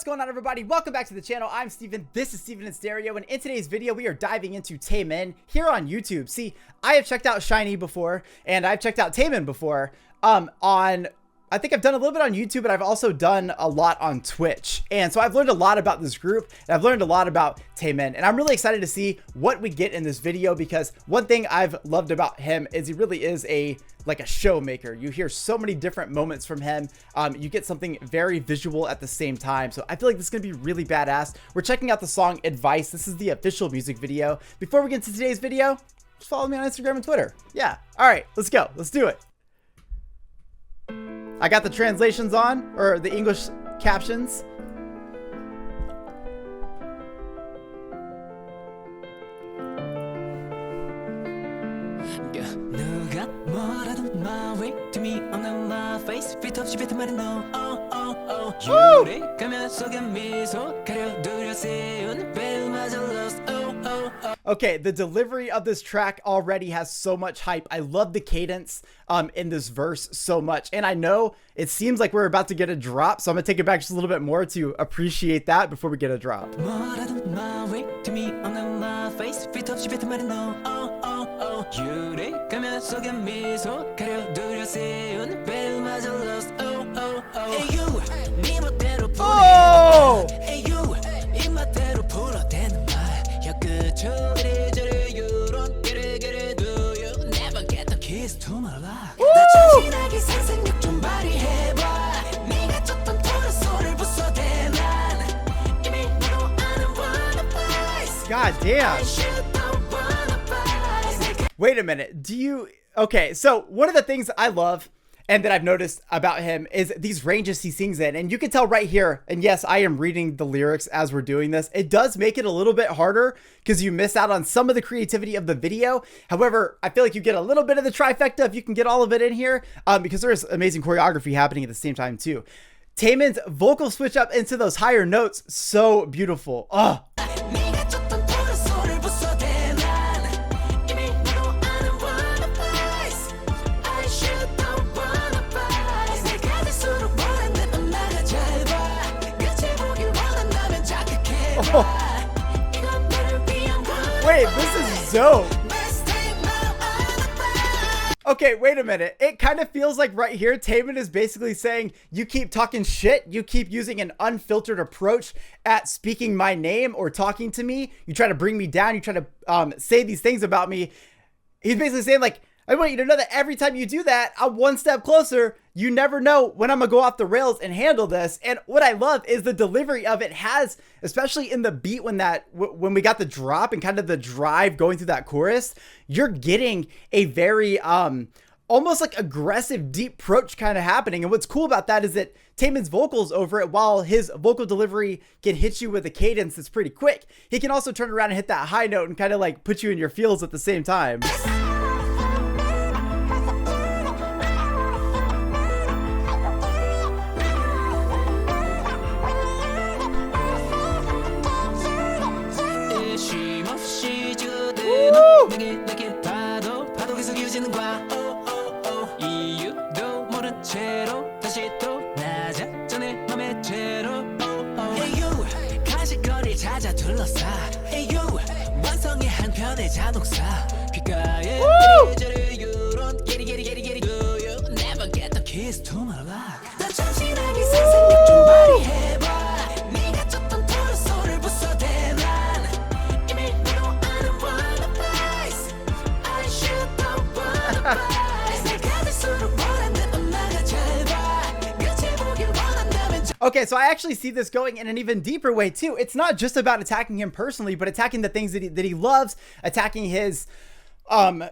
What's going on, everybody? Welcome back to the channel. I'm Steven. This is Steven in Stereo, and in today's video we are diving into TAEMIN here on YouTube. See, I have checked out Shiny before and I've checked out TAEMIN before I think I've done a little bit on YouTube, but I've also done a lot on Twitch. And so I've learned a lot about this group, and I've learned a lot about TAEMIN. And I'm really excited to see what we get in this video, because one thing I've loved about him is he really is like a show maker. You hear so many different moments from him. You get something very visual at the same time. So I feel like this is gonna be really badass. We're checking out the song Advice. This is the official music video. Before we get into today's video, just follow me on Instagram and Twitter. Yeah, all right, let's go, let's do it. I got the translations on, or the English captions. Okay, the delivery of this track already has so much hype. I love the cadence in this verse so much. And I know it seems like we're about to get a drop, so I'm gonna take it back just a little bit more to appreciate that before we get a drop. Oh! God damn. Wait a minute. Okay, so one of the things I love and that I've noticed about him is these ranges he sings in. And you can tell right here, and yes, I am reading the lyrics as we're doing this. It does make it a little bit harder because you miss out on some of the creativity of the video. However, I feel like you get a little bit of the trifecta if you can get all of it in here, because there is amazing choreography happening at the same time too. TAEMIN's vocal switch up into those higher notes, so beautiful. Oh. Wait, this is dope. Okay, wait a minute. It kind of feels like right here, TAEMIN is basically saying, you keep talking shit, you keep using an unfiltered approach at speaking my name or talking to me, you try to bring me down, you try to say these things about me. He's basically saying, like, I want you to know that every time you do that, I'm one step closer. You never know when I'm gonna go off the rails and handle this. And what I love is the delivery of it has, especially in the beat when we got the drop and kind of the drive going through that chorus, you're getting a very almost like aggressive deep approach kind of happening. And what's cool about that is that TAEMIN's vocals over it, while his vocal delivery can hit you with a cadence that's pretty quick, he can also turn around and hit that high note and kind of like put you in your feels at the same time. Okay, so I actually see this going in an even deeper way too. It's not just about attacking him personally, but attacking the things that he loves, attacking his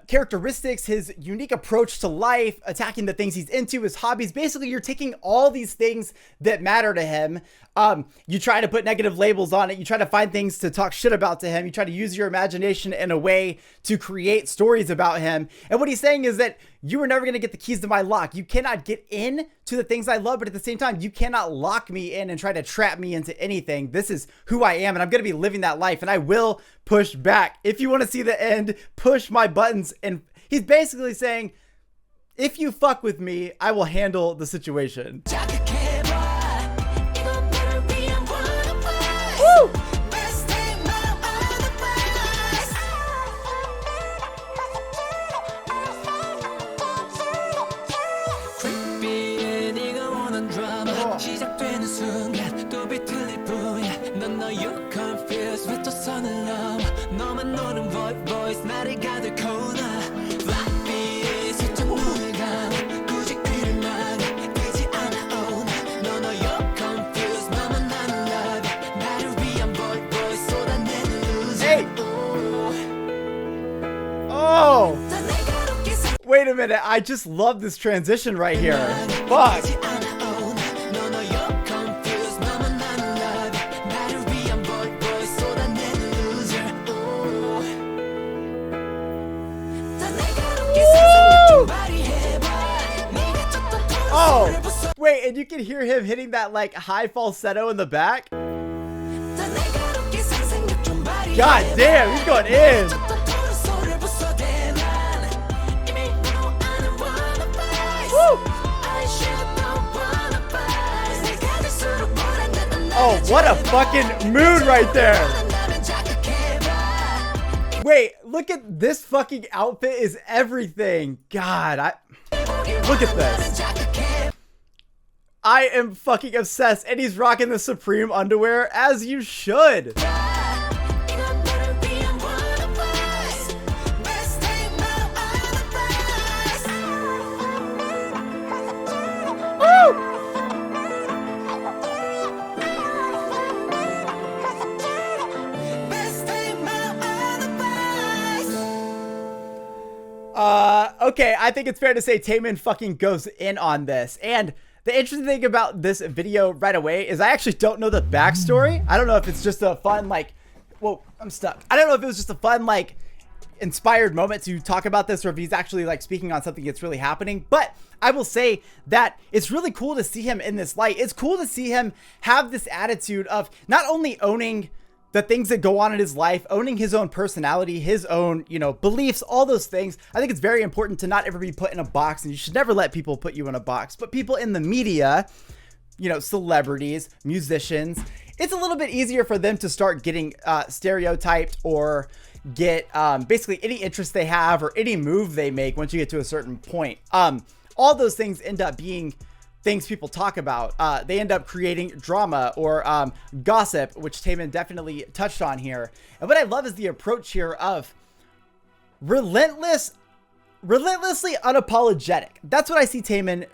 characteristics, his unique approach to life, attacking the things he's into, his hobbies. Basically, you're taking all these things that matter to him. You try to put negative labels on it. You try to find things to talk shit about to him. You try to use your imagination in a way to create stories about him. And what he's saying is that you were never going to get the keys to my lock. You cannot get in to the things I love, but at the same time, you cannot lock me in and try to trap me into anything. This is who I am, and I'm going to be living that life, and I will push back. If you want to see the end, push my buttons. And he's basically saying, if you fuck with me, I will handle the situation. 되는 순간 또 비틀릴 뿐이야 넌 you're confused 왜 또 선을 넘어 너만 노는 voice 나를 가득 나 Blackbeat 슬쩍 눈을 감아 굳이 귀를 막아 되지 않아 oh 너 you're confused 너만 나는 love it 나를 위한 voice 쏟아내는 loser Hey! Oh! Wait a minute, I just love this transition right here. Fuck! Oh! Wait, and you can hear him hitting that like high falsetto in the back? God damn, he's going in! Oh, what a fucking mood right there. Wait, look at this fucking outfit is everything. God, look at this. I am fucking obsessed, and he's rocking the Supreme underwear as you should. Okay, I think it's fair to say TAEMIN fucking goes in on this. And the interesting thing about this video right away is I actually don't know the backstory. I don't know if it's just a fun, like, whoa, I'm stuck. I don't know if it was just a fun, like, inspired moment to talk about this or if he's actually, like, speaking on something that's really happening. But I will say that it's really cool to see him in this light. It's cool to see him have this attitude of not only owning the things that go on in his life, owning his own personality, his own, you know, beliefs, all those things. I think it's very important to not ever be put in a box, and you should never let people put you in a box. But people in the media, you know, celebrities, musicians, it's a little bit easier for them to start getting stereotyped or get basically any interest they have or any move they make once you get to a certain point. All those things end up being things people talk about. They end up creating drama or gossip, which TAEMIN definitely touched on here. And what I love is the approach here of relentlessly unapologetic. That's what I see TAEMIN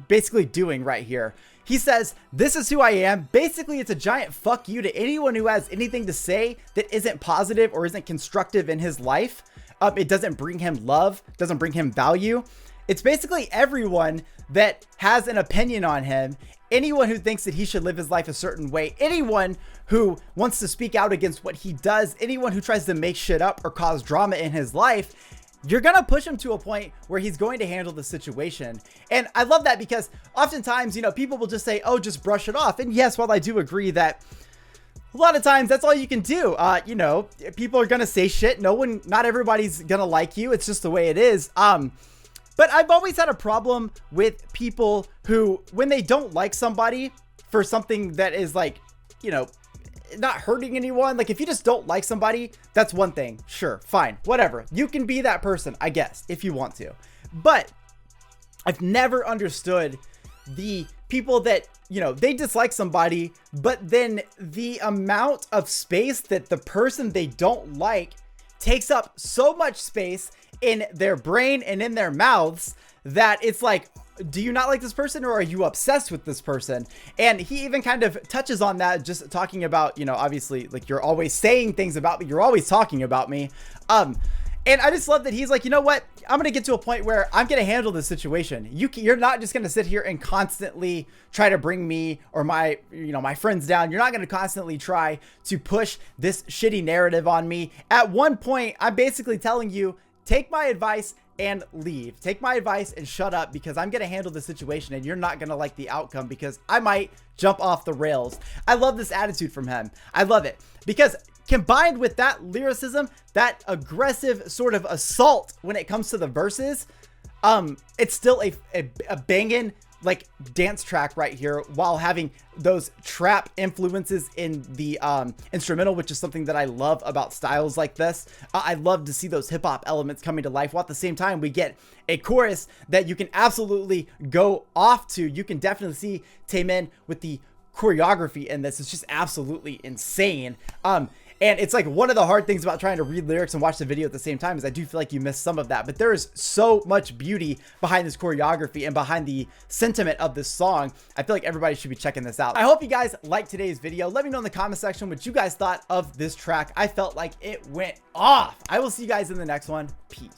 basically doing right here. He says, this is who I am. Basically, it's a giant fuck you to anyone who has anything to say that isn't positive or isn't constructive in his life. It doesn't bring him love, doesn't bring him value. It's basically everyone that has an opinion on him, anyone who thinks that he should live his life a certain way, anyone who wants to speak out against what he does, anyone who tries to make shit up or cause drama in his life, you're gonna push him to a point where he's going to handle the situation. And I love that because oftentimes, you know, people will just say, oh, just brush it off. And yes, while I do agree that a lot of times that's all you can do. You know, people are gonna say shit. Not everybody's gonna like you. It's just the way it is. But I've always had a problem with people who, when they don't like somebody for something that is like, you know, not hurting anyone. Like if you just don't like somebody, that's one thing. Sure, fine, whatever. You can be that person, I guess, if you want to. But I've never understood the people that, you know, they dislike somebody, but then the amount of space that the person they don't like takes up so much space in their brain and in their mouths that it's like, do you not like this person or are you obsessed with this person? And he even kind of touches on that, just talking about, you know, obviously like you're always saying things about me, you're always talking about me. And I just love that he's like, you know what? I'm going to get to a point where I'm going to handle this situation. You're not just going to sit here and constantly try to bring me or my, you know, my friends down. You're not going to constantly try to push this shitty narrative on me. At one point, I'm basically telling you, take my advice and leave. Take my advice and shut up because I'm going to handle the situation and you're not going to like the outcome because I might jump off the rails. I love this attitude from him. I love it because combined with that lyricism, that aggressive sort of assault when it comes to the verses, it's still a banging like dance track right here while having those trap influences in the instrumental, which is something that I love about styles like this. I love to see those hip hop elements coming to life, while at the same time we get a chorus that you can absolutely go off to. You can definitely see TAEMIN with the choreography in this. It's just absolutely insane. And it's like one of the hard things about trying to read lyrics and watch the video at the same time is I do feel like you miss some of that, but there is so much beauty behind this choreography and behind the sentiment of this song. I feel like everybody should be checking this out. I hope you guys liked today's video. Let me know in the comment section what you guys thought of this track. I felt like it went off. I will see you guys in the next one. Peace.